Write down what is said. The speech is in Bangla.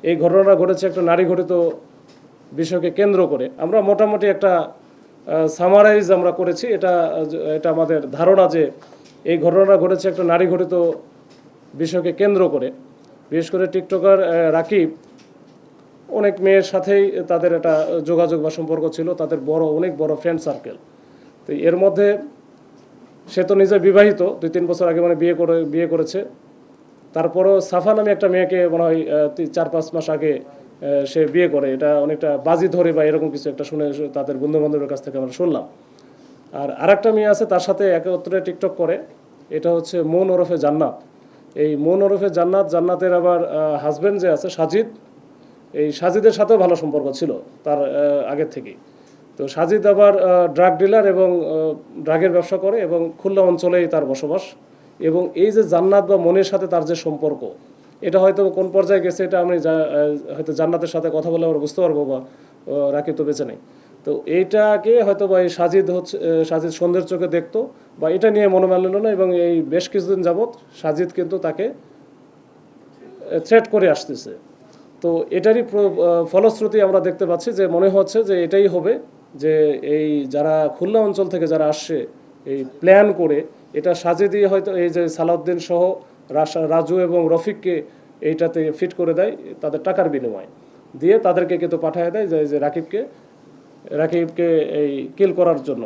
এই ঘটনা ঘটেছে একটা নারী ঘটিত বিষয়কে কেন্দ্র করে। আমরা মোটামুটি একটা সামারাইজ আমরা করেছি। এটা এটা আমাদের ধারণা যে এই ঘটনা ঘটেছে একটা নারী ঘটিত বিষয়কে কেন্দ্র করে। বিশেষ করে টিকটকার রাকিব অনেক মেয়ের সাথেই তাদের একটা যোগাযোগ বা সম্পর্ক ছিল, তাদের অনেক বড় ফ্রেন্ড সার্কেল। তো এর মধ্যে সে তো নিজে বিবাহিত, 2-3 বছর আগে মানে বিয়ে করেছে। তারপরও সাফা নামে একটা মেয়েকে মনে হয় 4-5 মাস আগে সে বিয়ে করে। এটা অনেকটা বাজি ধরে বা এরকম কিছু একটা শুনে তাদের বন্ধুবান্ধবের কাছ থেকে আমরা শুনলাম। আর আরেকটা মেয়ে আছে তার সাথে একত্রে টিকটক করে, এটা হচ্ছে মন ওরফে জান্নাত। এই মন ওরফে জান্নাতের আবার হাজব্যান্ড যে আছে সাজিদ, এই সাজিদের সাথেও ভালো সম্পর্ক ছিল তার আগের থেকেই। তো সাজিদ আবার ড্রাগ ডিলার এবং ড্রাগের ব্যবসা করে এবং খুলনা অঞ্চলেই তার বসবাস। এবং এই যে জান্নাত বা মনের সাথে তার যে সম্পর্ক, এটা হয়তো কোন পর্যায়ে গেছে এটা আমি হয়তো জান্নাতের সাথে কথা বলে আমরা বুঝতে পারবো, বা রাকিব তো বেঁচে নেই। তো এইটাকে হয়তো বা এই সাজিদ সন্ধ্যের চোখে দেখতো, বা এটা নিয়ে মনোমালিন্য না, এবং এই বেশ কিছুদিন যাবৎ সাজিদ কিন্তু তাকে থ্রেট করে আসতেছে। তো এটারই ফলশ্রুতি আমরা দেখতে পাচ্ছি যে মনে হচ্ছে যে এটাই হবে, যে এই যারা খুলনা অঞ্চল থেকে যারা আসছে এই প্ল্যান করে, এটা সাজিদই হয়তো এই যে সালাউদ্দিন সহ রাজু এবং রফিককে এইটাতে ফিট করে দেয় তাদের টাকার বিনিময়ে, দিয়ে তাদেরকে কিন্তু পাঠিয়ে দেয় যে রাকিবকে এই কিল করার জন্য।